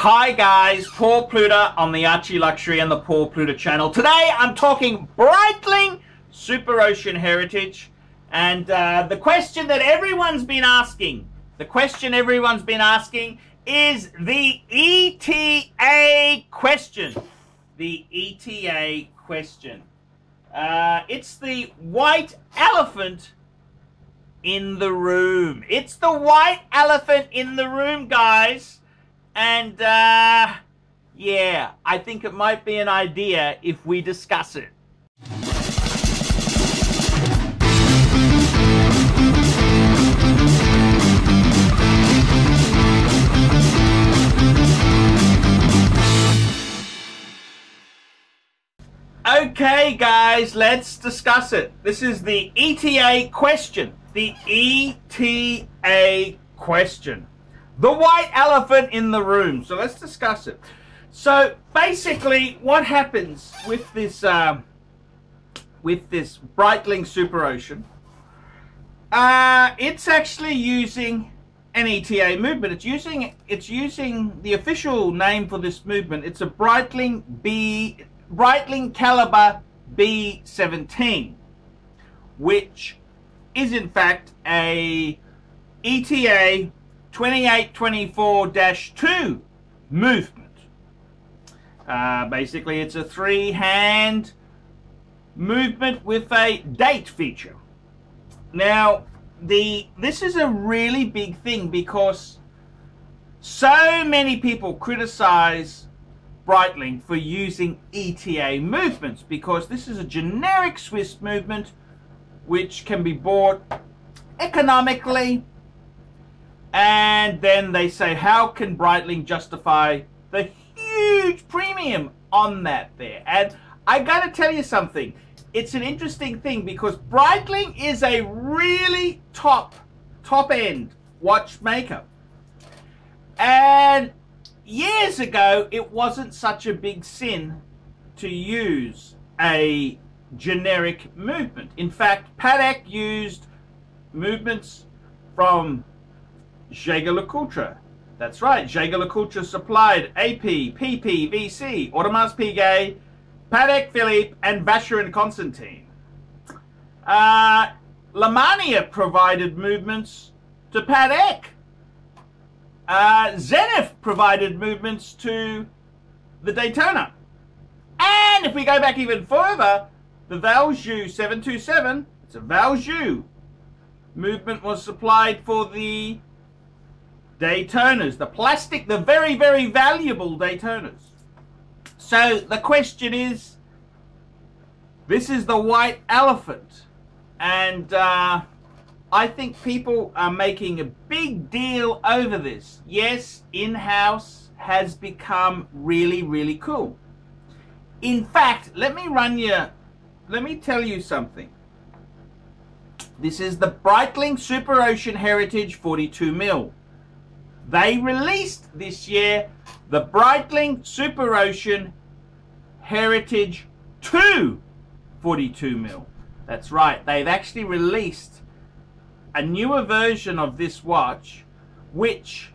Hi guys, Paul Pluter on the ArchieLuxury and the Paul Pluter channel. Today I'm talking Breitling Super Ocean Heritage, and the question that everyone's been asking, is the ETA question. The ETA question. It's the white elephant in the room. It's the white elephant in the room, guys. And, yeah, I think it might be an idea if we discuss it. Okay, guys, let's discuss it. This is the ETA question. The ETA question. The white elephant in the room. So let's discuss it. So basically, what happens with this Breitling Super Ocean? It's actually using an ETA movement. It's using the official name for this movement. It's a Breitling caliber B17, which is in fact a ETA 2824-2 movement. Basically, it's a three-hand movement with a date feature. Now, this is a really big thing because so many people criticize Breitling for using ETA movements because this is a generic Swiss movement which can be bought economically. And then they say, how can Breitling justify the huge premium on that there? And I got to tell you something. It's an interesting thing because Breitling is a really top-end watchmaker. And years ago, it wasn't such a big sin to use a generic movement. In fact, Patek used movements from JEWELLERY. That's right, JEWELLERY supplied AP, PP, VC, Audemars Piguet, Patek Philippe, and Vacheron and Constantin. Lemania provided movements to Patek. Zenith provided movements to the Daytona. And if we go back even further, the Valjoux 727, it's a Valjoux movement, was supplied for the Daytonas, the plastic, the very, very valuable Daytonas. So the question is, this is the white elephant. And I think people are making a big deal over this. Yes, in-house has become really, really cool. In fact, let me tell you something. This is the Breitling Super Ocean Heritage 42mm. They released this year the Breitling Super Ocean Heritage 2 42mm. That's right, they've actually released a newer version of this watch, which,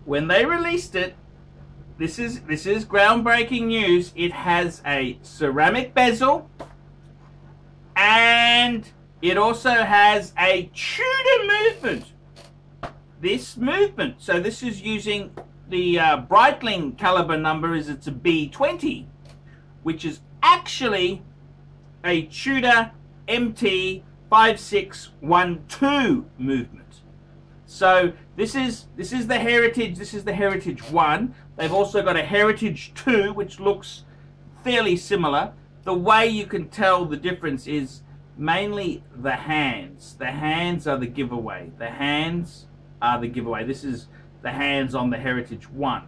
when they released it, this is groundbreaking news. It has a ceramic bezel, and it also has a Tudor movement. This movement, so this is using the Breitling caliber number, it's a B20, which is actually a Tudor MT 5612 movement. So this is the Heritage. This is the Heritage 1. They've also got a Heritage 2, which looks fairly similar. The way you can tell the difference is mainly the hands. The hands are the giveaway. The hands are the giveaway. This is the hands on the Heritage 1.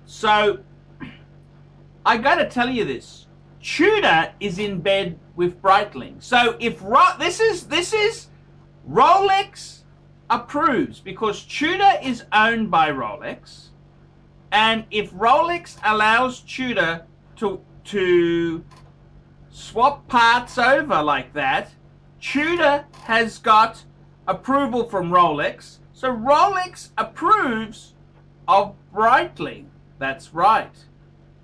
So I gotta tell you this. Tudor is in bed with Breitling. So if this is Rolex approves, because Tudor is owned by Rolex, and if Rolex allows Tudor to swap parts over like that, Tudor has got approval from Rolex. So Rolex approves of Breitling. That's right,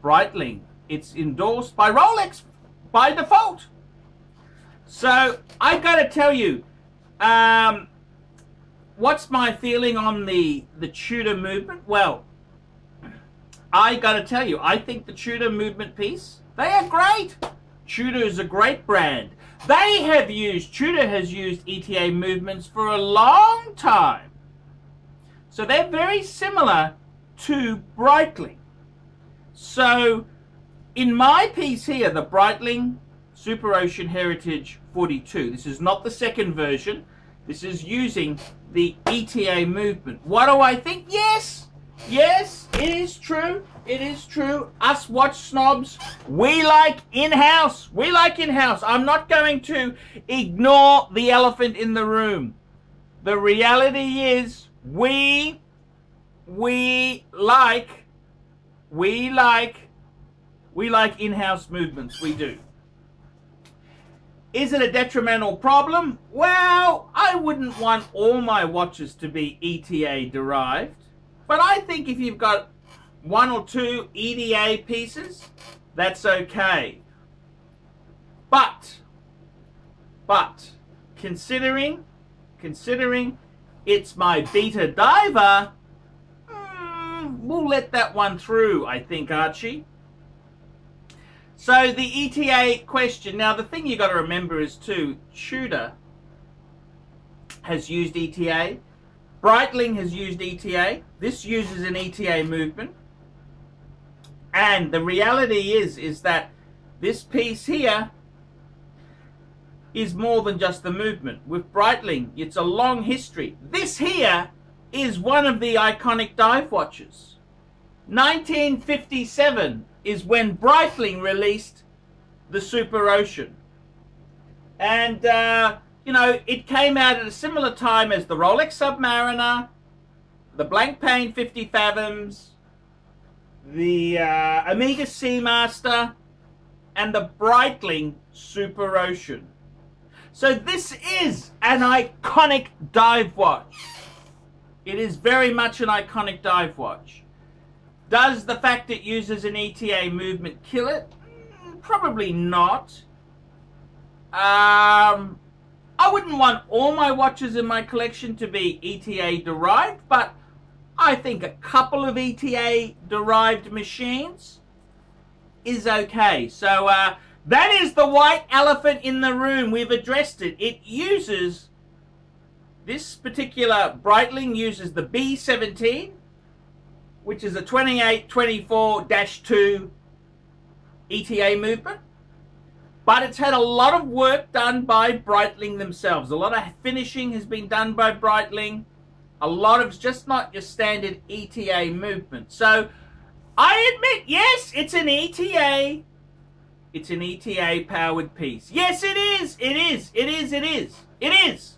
Breitling. It's endorsed by Rolex by default. So I got to tell you, what's my feeling on the Tudor movement? Well, I got to tell you, I think the Tudor movement piece, they are great. Tudor is a great brand. Tudor has used ETA movements for a long time. So they're very similar to Breitling. So in my piece here, the Breitling Super Ocean Heritage 42, this is not the second version. This is using the ETA movement. What do I think? Yes, it is true. It is true. Us watch snobs, we like in-house. We like in-house. I'm not going to ignore the elephant in the room. The reality is we like in-house movements. We do. Is it a detrimental problem? Well, I wouldn't want all my watches to be ETA derived. But I think if you've got one or two ETA pieces, that's okay. But considering it's my beta diver, we'll let that one through, I think, Archie. So the ETA question. Now the thing you got to remember is too, Tudor has used ETA. Breitling has used ETA. This uses an ETA movement. And the reality is that this piece here is more than just the movement. With Breitling, it's a long history. This here is one of the iconic dive watches. 1957 is when Breitling released the Super Ocean. And, you know, it came out at a similar time as the Rolex Submariner, the Blancpain 50 Fathoms, the Omega Seamaster, and the Breitling Super Ocean. So this is an iconic dive watch. It is very much an iconic dive watch. Does the fact it uses an ETA movement kill it? Probably not. I wouldn't want all my watches in my collection to be ETA derived, but I think a couple of ETA derived machines is okay. So that is the white elephant in the room. We've addressed it. It uses, this particular Breitling uses the B17, which is a 2824-2 ETA movement. But it's had a lot of work done by Breitling themselves. A lot of finishing has been done by Breitling. A lot of it's just not your standard ETA movement. So I admit, yes, it's an ETA. It's an ETA powered piece. Yes, it is. It is. It is. It is. It is.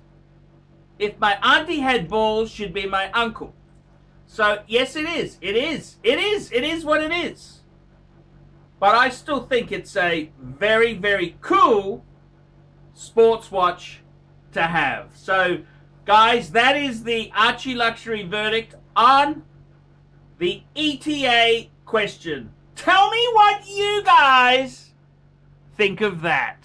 If my auntie had balls, she'd be my uncle. So yes, it is. It is. It is. It is what it is. But I still think it's a very, very cool sports watch to have. So, guys, that is the ArchieLuxury verdict on the ETA question. Tell me what you guys think of that.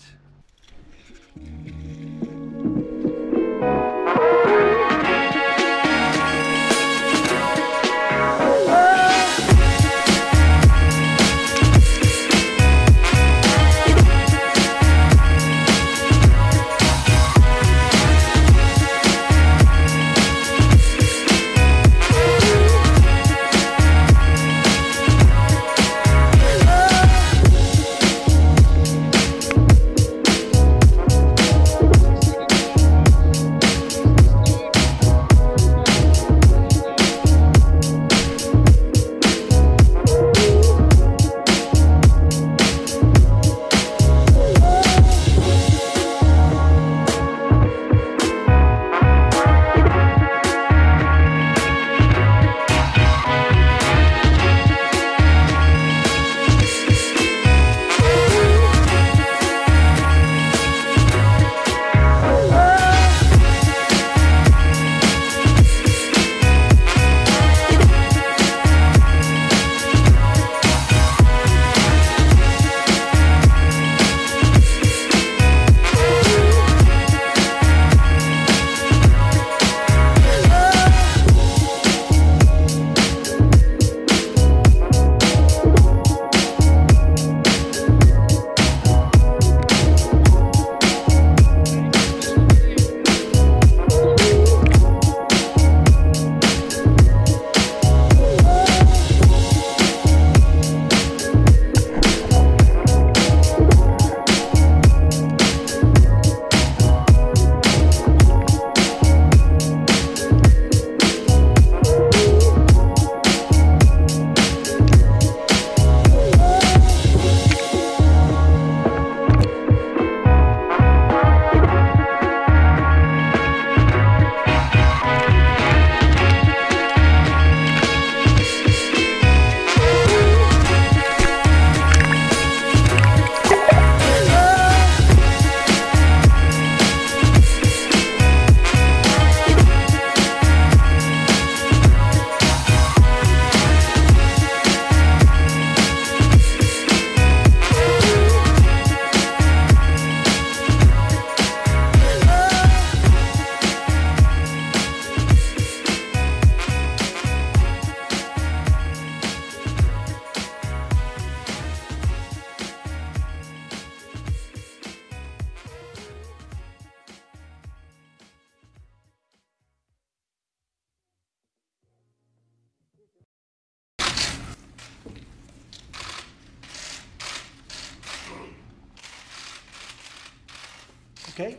Okay?